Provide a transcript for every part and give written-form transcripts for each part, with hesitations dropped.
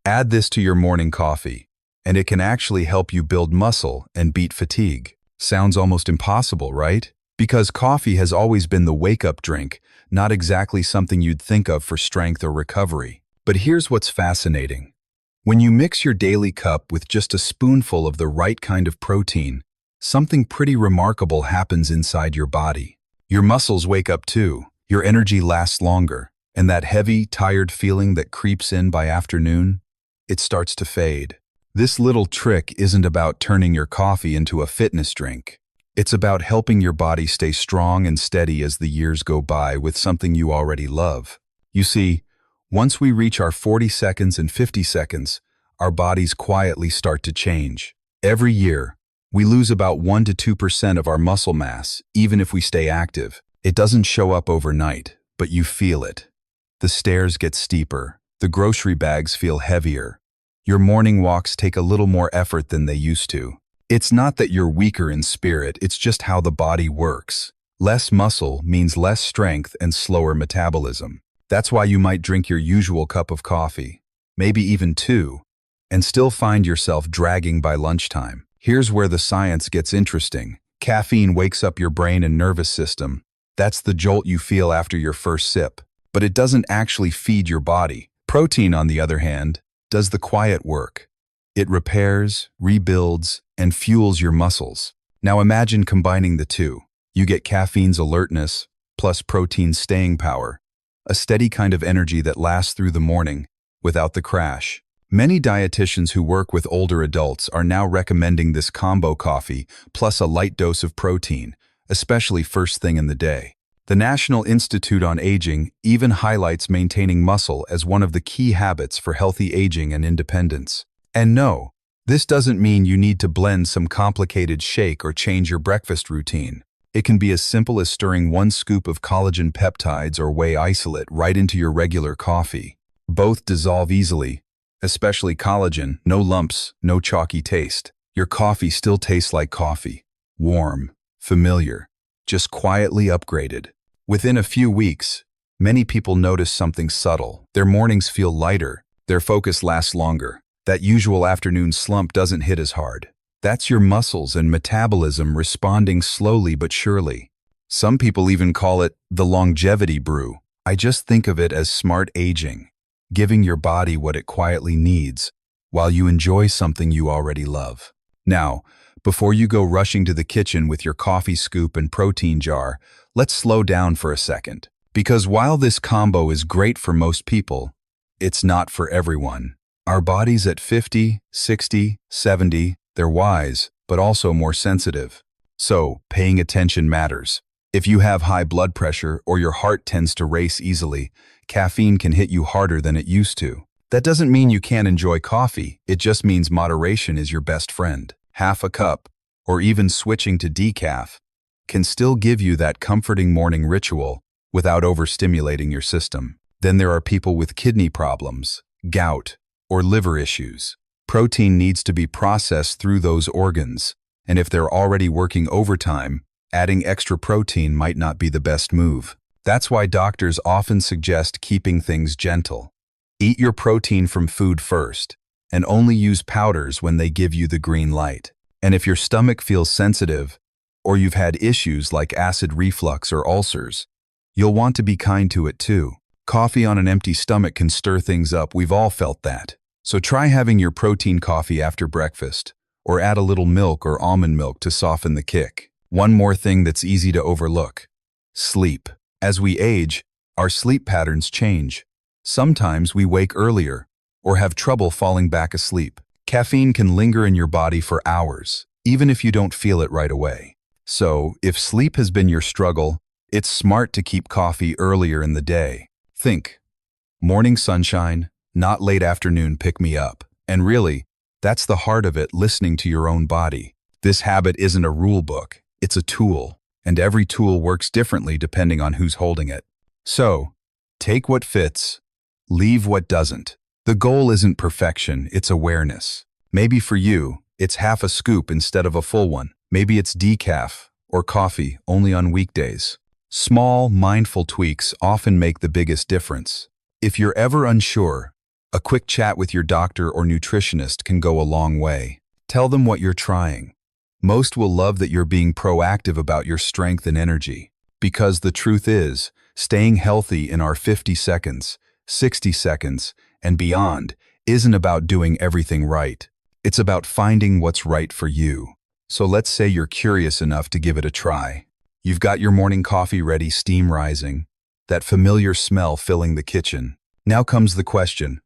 Add this to your morning coffee, and it can actually help you build muscle and beat fatigue. Sounds almost impossible, right? Because coffee has always been the wake-up drink, not exactly something you'd think of for strength or recovery. But here's what's fascinating. When you mix your daily cup with just a spoonful of the right kind of protein, something pretty remarkable happens inside your body. Your muscles wake up too, your energy lasts longer, and that heavy, tired feeling that creeps in by afternoon, it starts to fade. This little trick isn't about turning your coffee into a fitness drink. It's about helping your body stay strong and steady as the years go by with something you already love. You see, once we reach our 40 seconds and 50 seconds, our bodies quietly start to change. Every year, we lose about 1 to 2% of our muscle mass, even if we stay active. It doesn't show up overnight, but you feel it. The stairs get steeper, the grocery bags feel heavier. Your morning walks take a little more effort than they used to. It's not that you're weaker in spirit, it's just how the body works. Less muscle means less strength and slower metabolism. That's why you might drink your usual cup of coffee, maybe even two, and still find yourself dragging by lunchtime. Here's where the science gets interesting. Caffeine wakes up your brain and nervous system. That's the jolt you feel after your first sip. But it doesn't actually feed your body. Protein, on the other hand, does the quiet work. It repairs, rebuilds, and fuels your muscles. Now imagine combining the two. You get caffeine's alertness, plus protein's staying power. A steady kind of energy that lasts through the morning, without the crash. Many dietitians who work with older adults are now recommending this combo coffee, plus a light dose of protein, especially first thing in the day. The National Institute on Aging even highlights maintaining muscle as one of the key habits for healthy aging and independence. And no, this doesn't mean you need to blend some complicated shake or change your breakfast routine. It can be as simple as stirring 1 scoop of collagen peptides or whey isolate right into your regular coffee. Both dissolve easily, especially collagen, no lumps, no chalky taste. Your coffee still tastes like coffee. Warm, familiar, just quietly upgraded. Within a few weeks, many people notice something subtle. Their mornings feel lighter, their focus lasts longer. That usual afternoon slump doesn't hit as hard. That's your muscles and metabolism responding slowly but surely. Some people even call it the longevity brew. I just think of it as smart aging, giving your body what it quietly needs while you enjoy something you already love. Now, before you go rushing to the kitchen with your coffee scoop and protein jar, let's slow down for a second. Because while this combo is great for most people, it's not for everyone. Our bodies at 50, 60, 70, they're wise, but also more sensitive. So, paying attention matters. If you have high blood pressure or your heart tends to race easily, caffeine can hit you harder than it used to. That doesn't mean you can't enjoy coffee, it just means moderation is your best friend. Half a cup, or even switching to decaf, can still give you that comforting morning ritual without overstimulating your system. Then there are people with kidney problems, gout, or liver issues. Protein needs to be processed through those organs, and if they're already working overtime, adding extra protein might not be the best move. That's why doctors often suggest keeping things gentle. Eat your protein from food first, and only use powders when they give you the green light. And if your stomach feels sensitive, or you've had issues like acid reflux or ulcers, you'll want to be kind to it too. Coffee on an empty stomach can stir things up, we've all felt that. So try having your protein coffee after breakfast, or add a little milk or almond milk to soften the kick. One more thing that's easy to overlook: sleep. As we age, our sleep patterns change. Sometimes we wake earlier, or have trouble falling back asleep. Caffeine can linger in your body for hours, even if you don't feel it right away. So, if sleep has been your struggle, it's smart to keep coffee earlier in the day. Think, morning sunshine, not late afternoon pick-me-up. And really, that's the heart of it, listening to your own body. This habit isn't a rule book, it's a tool, and every tool works differently depending on who's holding it. So, take what fits, leave what doesn't. The goal isn't perfection, it's awareness. Maybe for you, it's half a scoop instead of a full one. Maybe it's decaf or coffee only on weekdays. Small, mindful tweaks often make the biggest difference. If you're ever unsure, A quick chat with your doctor or nutritionist can go a long way. Tell them what you're trying. Most will love that you're being proactive about your strength and energy. Because the truth is, staying healthy in our 50 seconds, 60 seconds, and beyond isn't about doing everything right. It's about finding what's right for you. So let's say you're curious enough to give it a try. You've got your morning coffee ready, steam rising, that familiar smell filling the kitchen. Now comes the question,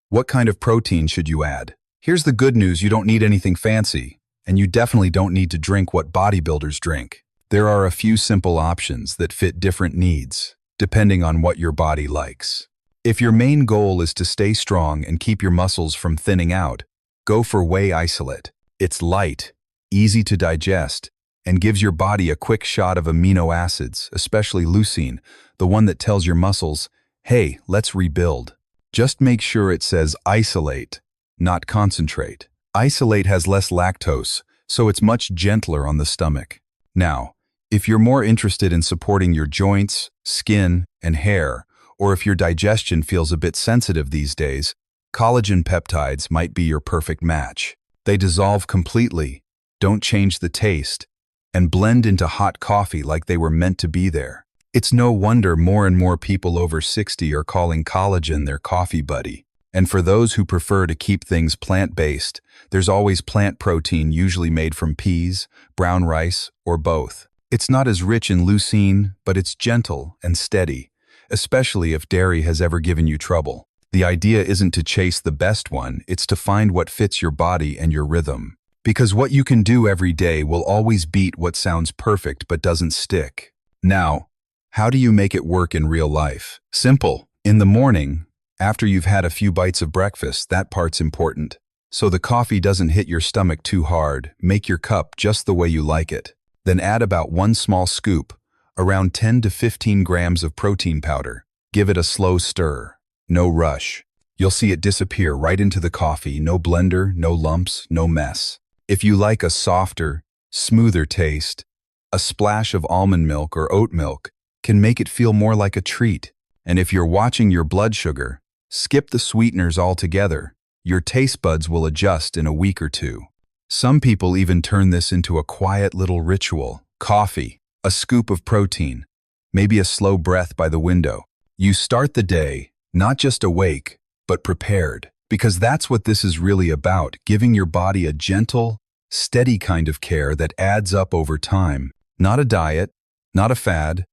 what kind of protein should you add? Here's the good news, you don't need anything fancy, and you definitely don't need to drink what bodybuilders drink. There are a few simple options that fit different needs, depending on what your body likes. If your main goal is to stay strong and keep your muscles from thinning out, go for Whey Isolate. It's light, easy to digest, and gives your body a quick shot of amino acids, especially leucine, the one that tells your muscles, hey, let's rebuild. Just make sure it says isolate, not concentrate. Isolate has less lactose, so it's much gentler on the stomach. Now, if you're more interested in supporting your joints, skin, and hair, or if your digestion feels a bit sensitive these days, collagen peptides might be your perfect match. They dissolve completely, don't change the taste, and blend into hot coffee like they were meant to be there. It's no wonder more and more people over 60 are calling collagen their coffee buddy. And for those who prefer to keep things plant-based, there's always plant protein usually made from peas, brown rice, or both. It's not as rich in leucine, but it's gentle and steady, especially if dairy has ever given you trouble. The idea isn't to chase the best one, it's to find what fits your body and your rhythm. Because what you can do every day will always beat what sounds perfect but doesn't stick. Now, how do you make it work in real life? Simple. In the morning, after you've had a few bites of breakfast, that part's important. So the coffee doesn't hit your stomach too hard, make your cup just the way you like it. Then add about 1 small scoop, around 10 to 15 grams of protein powder. Give it a slow stir. No rush. You'll see it disappear right into the coffee, no blender, no lumps, no mess. If you like a softer, smoother taste, a splash of almond milk or oat milk can make it feel more like a treat. And if you're watching your blood sugar, skip the sweeteners altogether. Your taste buds will adjust in a week or two. Some people even turn this into a quiet little ritual. Coffee, a scoop of protein, maybe a slow breath by the window. You start the day, not just awake, but prepared. Because that's what this is really about, giving your body a gentle, steady kind of care that adds up over time. Not a diet, not a fad,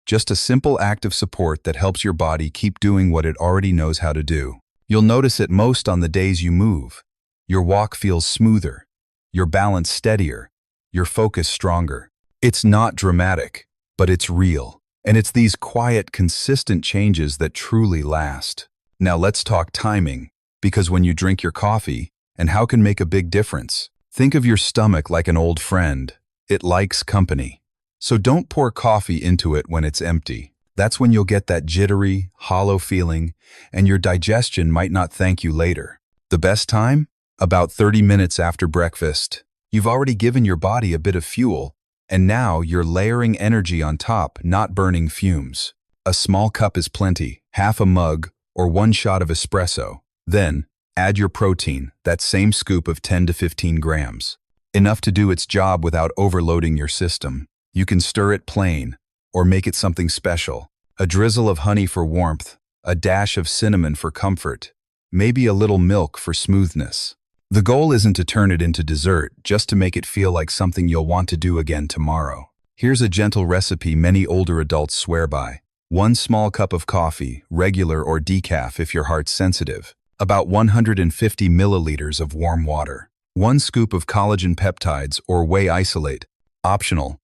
just a simple act of support that helps your body keep doing what it already knows how to do. You'll notice it most on the days you move. Your walk feels smoother, your balance steadier, your focus stronger. It's not dramatic, but it's real. And it's these quiet, consistent changes that truly last. Now let's talk timing, because when you drink your coffee, and how can make a big difference. Think of your stomach like an old friend. It likes company. So don't pour coffee into it when it's empty. That's when you'll get that jittery, hollow feeling, and your digestion might not thank you later. The best time? About 30 minutes after breakfast. You've already given your body a bit of fuel, and now you're layering energy on top, not burning fumes. A small cup is plenty, half a mug, or 1 shot of espresso. Then, add your protein, that same scoop of 10 to 15 grams. Enough to do its job without overloading your system. You can stir it plain, or make it something special. A drizzle of honey for warmth, a dash of cinnamon for comfort, maybe a little milk for smoothness. The goal isn't to turn it into dessert, just to make it feel like something you'll want to do again tomorrow. Here's a gentle recipe many older adults swear by. 1 small cup of coffee, regular or decaf if your heart's sensitive. About 150 milliliters of warm water. 1 scoop of collagen peptides or Whey Isolate. Optional.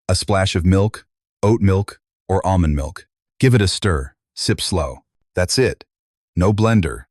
A splash of milk, oat milk, or almond milk. Give it a stir. Sip slow. That's it. No blender.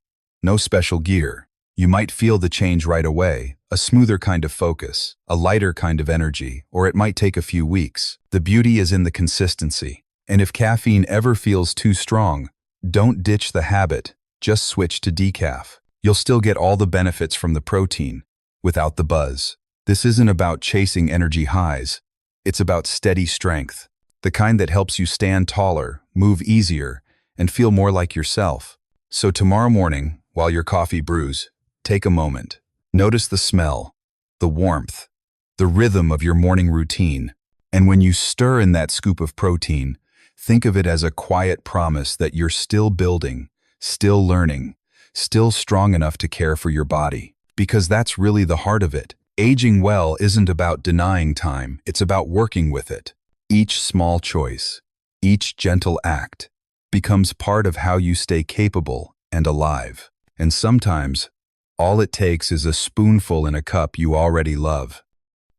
No special gear. You might feel the change right away, a smoother kind of focus, a lighter kind of energy, or it might take a few weeks. The beauty is in the consistency. And if caffeine ever feels too strong, don't ditch the habit, just switch to decaf. You'll still get all the benefits from the protein, without the buzz. This isn't about chasing energy highs. It's about steady strength, the kind that helps you stand taller, move easier, and feel more like yourself. So tomorrow morning, while your coffee brews, take a moment. Notice the smell, the warmth, the rhythm of your morning routine. And when you stir in that scoop of protein, think of it as a quiet promise that you're still building, still learning, still strong enough to care for your body. Because that's really the heart of it. Aging well isn't about denying time, it's about working with it. Each small choice, each gentle act, becomes part of how you stay capable and alive. And sometimes, all it takes is a spoonful in a cup you already love.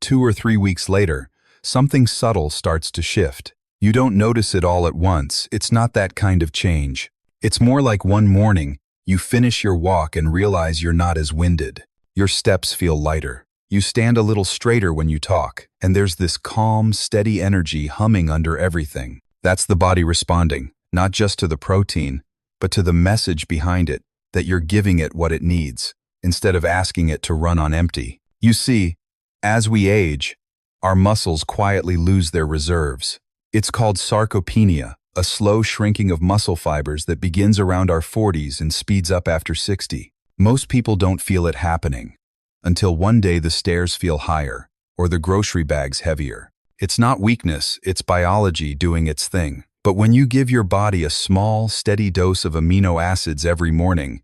2 or 3 weeks later, something subtle starts to shift. You don't notice it all at once. It's not that kind of change. It's more like one morning, you finish your walk and realize you're not as winded. Your steps feel lighter. You stand a little straighter when you talk, and there's this calm, steady energy humming under everything. That's the body responding, not just to the protein, but to the message behind it, that you're giving it what it needs, instead of asking it to run on empty. You see, as we age, our muscles quietly lose their reserves. It's called sarcopenia, a slow shrinking of muscle fibers that begins around our 40s and speeds up after 60. Most people don't feel it happening, until one day the stairs feel higher, or the grocery bags heavier. It's not weakness, it's biology doing its thing. But when you give your body a small, steady dose of amino acids every morning,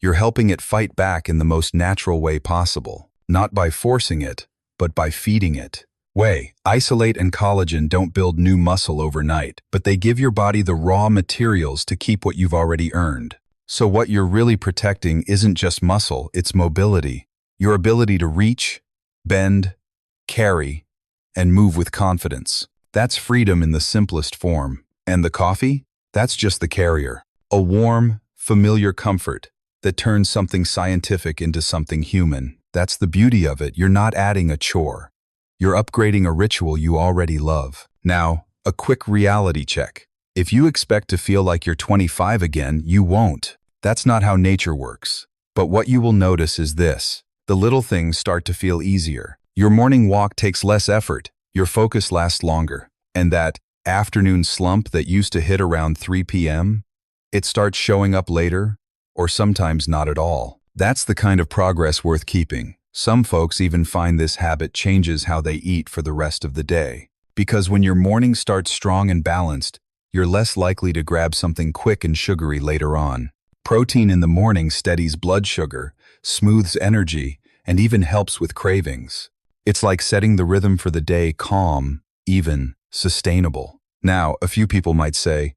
you're helping it fight back in the most natural way possible. Not by forcing it, but by feeding it. Whey, Isolate, and Collagen don't build new muscle overnight, but they give your body the raw materials to keep what you've already earned. So what you're really protecting isn't just muscle, it's mobility. Your ability to reach, bend, carry, and move with confidence. That's freedom in the simplest form. And the coffee? That's just the carrier. A warm, familiar comfort that turns something scientific into something human. That's the beauty of it. You're not adding a chore. You're upgrading a ritual you already love. Now, a quick reality check. If you expect to feel like you're 25 again, you won't. That's not how nature works. But what you will notice is this. The little things start to feel easier. Your morning walk takes less effort. Your focus lasts longer. And that afternoon slump that used to hit around 3 p.m., it starts showing up later, or sometimes not at all. That's the kind of progress worth keeping. Some folks even find this habit changes how they eat for the rest of the day. Because when your morning starts strong and balanced, you're less likely to grab something quick and sugary later on. Protein in the morning steadies blood sugar, smooths energy, and even helps with cravings. It's like setting the rhythm for the day calm, even, sustainable. Now, a few people might say,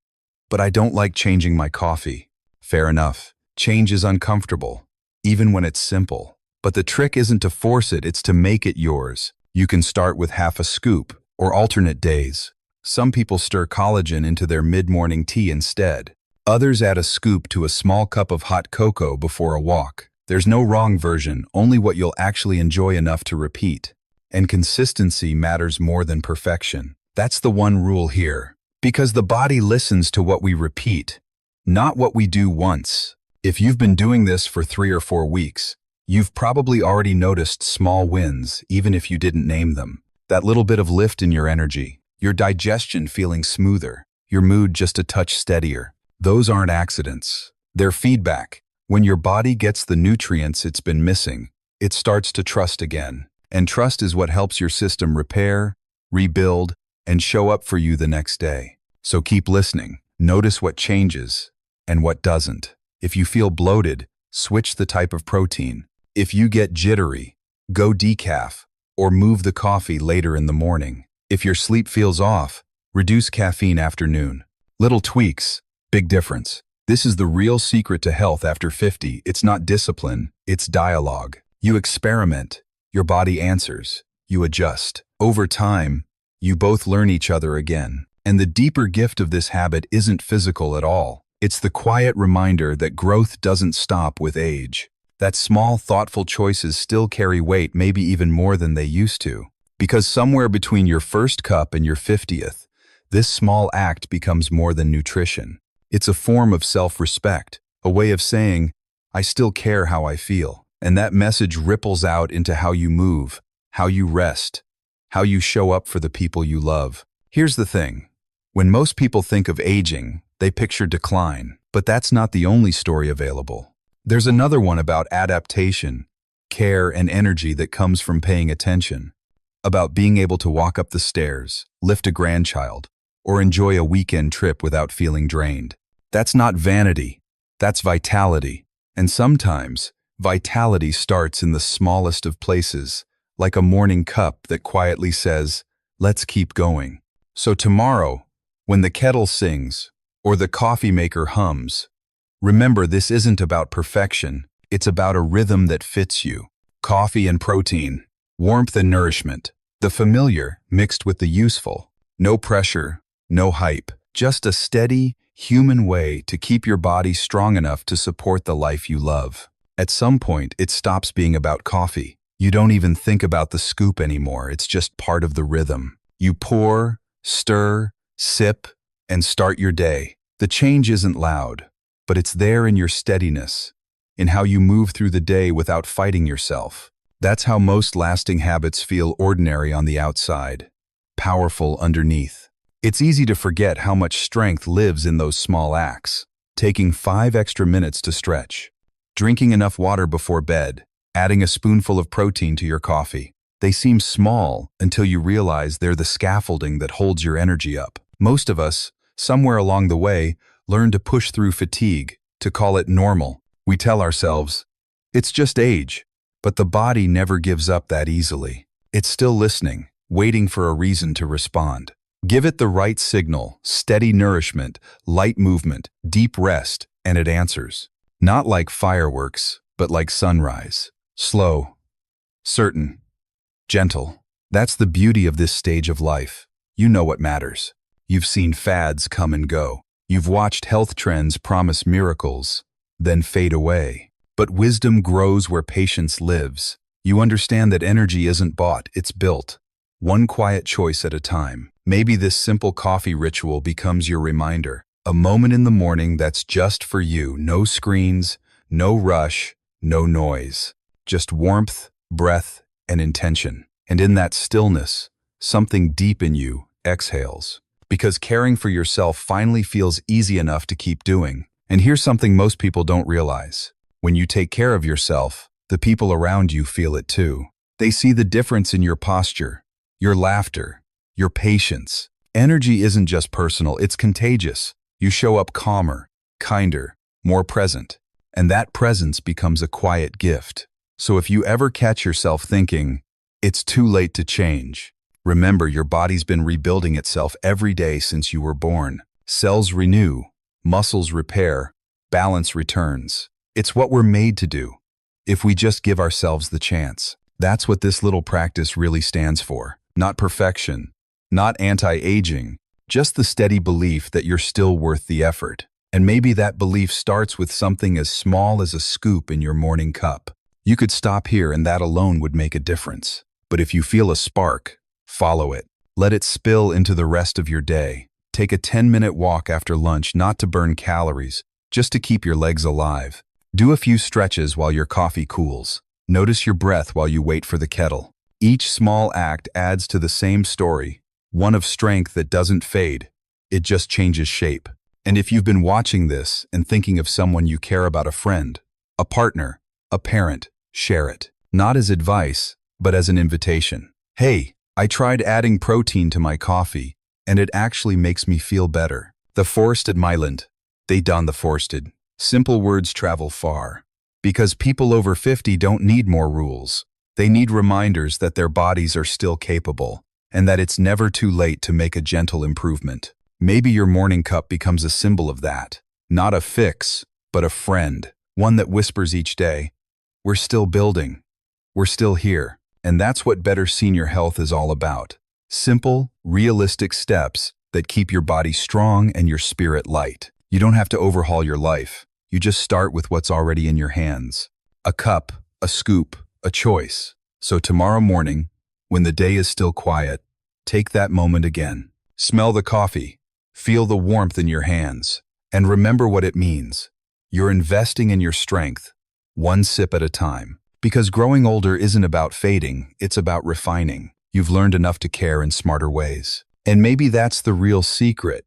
but I don't like changing my coffee. Fair enough. Change is uncomfortable, even when it's simple. But the trick isn't to force it, it's to make it yours. You can start with half a scoop, or alternate days. Some people stir collagen into their mid-morning tea instead. Others add a scoop to a small cup of hot cocoa before a walk. There's no wrong version, only what you'll actually enjoy enough to repeat. And consistency matters more than perfection. That's the one rule here. Because the body listens to what we repeat, not what we do once. If you've been doing this for 3 or 4 weeks, you've probably already noticed small wins, even if you didn't name them. That little bit of lift in your energy, your digestion feeling smoother, your mood just a touch steadier. Those aren't accidents. They're feedback. When your body gets the nutrients it's been missing, it starts to trust again. And trust is what helps your system repair, rebuild, and show up for you the next day. So keep listening. Notice what changes and what doesn't. If you feel bloated, switch the type of protein. If you get jittery, go decaf or move the coffee later in the morning. If your sleep feels off, reduce caffeine after noon. Little tweaks, big difference. This is the real secret to health after 50. It's not discipline, it's dialogue. You experiment, your body answers, you adjust. Over time, you both learn each other again. And the deeper gift of this habit isn't physical at all. It's the quiet reminder that growth doesn't stop with age. That small, thoughtful choices still carry weight, maybe even more than they used to. Because somewhere between your first cup and your 50th, this small act becomes more than nutrition. It's a form of self-respect, a way of saying, I still care how I feel. And that message ripples out into how you move, how you rest, how you show up for the people you love. Here's the thing. When most people think of aging, they picture decline. But that's not the only story available. There's another one about adaptation, care, and energy that comes from paying attention. About being able to walk up the stairs, lift a grandchild, or enjoy a weekend trip without feeling drained. That's not vanity, that's vitality. And sometimes, vitality starts in the smallest of places, like a morning cup that quietly says, "Let's keep going." So tomorrow, when the kettle sings, or the coffee maker hums, remember this isn't about perfection, it's about a rhythm that fits you. Coffee and protein, warmth and nourishment, the familiar mixed with the useful. No pressure, no hype, just a steady, human way to keep your body strong enough to support the life you love. At some point, it stops being about coffee. You don't even think about the scoop anymore, it's just part of the rhythm. You pour, stir, sip, and start your day. The change isn't loud, but it's there in your steadiness, in how you move through the day without fighting yourself. That's how most lasting habits feel ordinary on the outside, powerful underneath. It's easy to forget how much strength lives in those small acts. Taking 5 extra minutes to stretch, drinking enough water before bed, adding a spoonful of protein to your coffee. They seem small until you realize they're the scaffolding that holds your energy up. Most of us, somewhere along the way, learn to push through fatigue, to call it normal. We tell ourselves, it's just age. But the body never gives up that easily. It's still listening, waiting for a reason to respond. Give it the right signal, steady nourishment, light movement, deep rest, and it answers. Not like fireworks, but like sunrise. Slow, certain, gentle. That's the beauty of this stage of life. You know what matters. You've seen fads come and go. You've watched health trends promise miracles, then fade away. But wisdom grows where patience lives. You understand that energy isn't bought, it's built. One quiet choice at a time. Maybe this simple coffee ritual becomes your reminder. A moment in the morning that's just for you. No screens, no rush, no noise. Just warmth, breath, and intention. And in that stillness, something deep in you exhales. Because caring for yourself finally feels easy enough to keep doing. And here's something most people don't realize. When you take care of yourself, the people around you feel it too. They see the difference in your posture, your laughter, your patience. Energy isn't just personal, it's contagious. You show up calmer, kinder, more present. And that presence becomes a quiet gift. So if you ever catch yourself thinking, it's too late to change, remember your body's been rebuilding itself every day since you were born. Cells renew, muscles repair, balance returns. It's what we're made to do, if we just give ourselves the chance. That's what this little practice really stands for. Not perfection, not anti-aging, just the steady belief that you're still worth the effort. And maybe that belief starts with something as small as a scoop in your morning cup. You could stop here and that alone would make a difference. But if you feel a spark, follow it. Let it spill into the rest of your day. Take a 10-minute walk after lunch, not to burn calories, just to keep your legs alive. Do a few stretches while your coffee cools. Notice your breath while you wait for the kettle. Each small act adds to the same story, one of strength that doesn't fade. It just changes shape. And if you've been watching this and thinking of someone you care about, a friend, a partner, a parent, share it. Not as advice, but as an invitation. Hey, I tried adding protein to my coffee, and it actually makes me feel better. The forested Myland. They done the forested. Simple words travel far. Because people over 50 don't need more rules. They need reminders that their bodies are still capable, and that it's never too late to make a gentle improvement. Maybe your morning cup becomes a symbol of that. Not a fix, but a friend. One that whispers each day, we're still building. We're still here. And that's what better senior health is all about. Simple, realistic steps that keep your body strong and your spirit light. You don't have to overhaul your life. You just start with what's already in your hands. A cup, a scoop, a choice. So tomorrow morning, when the day is still quiet, take that moment again. Smell the coffee. Feel the warmth in your hands. And remember what it means. You're investing in your strength, one sip at a time. Because growing older isn't about fading, it's about refining. You've learned enough to care in smarter ways. And maybe that's the real secret.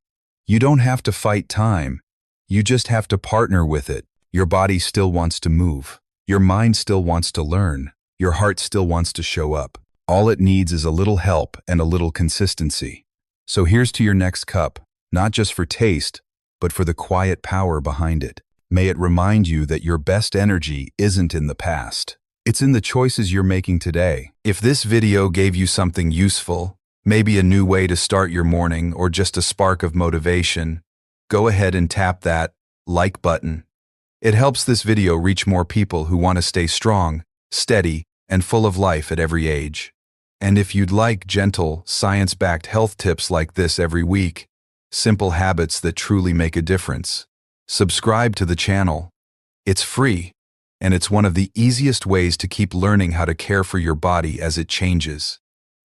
You don't have to fight time. You just have to partner with it. Your body still wants to move. Your mind still wants to learn. Your heart still wants to show up. All it needs is a little help and a little consistency. So here's to your next cup, not just for taste, but for the quiet power behind it. May it remind you that your best energy isn't in the past. It's in the choices you're making today. If this video gave you something useful, maybe a new way to start your morning or just a spark of motivation, go ahead and tap that like button. It helps this video reach more people who want to stay strong, steady, and full of life at every age. And if you'd like gentle, science-backed health tips like this every week, simple habits that truly make a difference, subscribe to the channel. It's free, and it's one of the easiest ways to keep learning how to care for your body as it changes.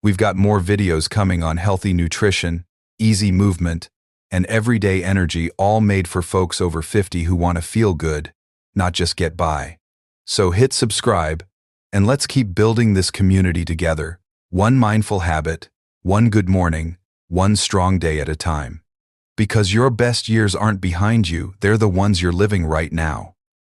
We've got more videos coming on healthy nutrition, easy movement, and everyday energy, all made for folks over 50 who want to feel good, not just get by. So hit subscribe, and let's keep building this community together, one mindful habit, one good morning, one strong day at a time. Because your best years aren't behind you, they're the ones you're living right now.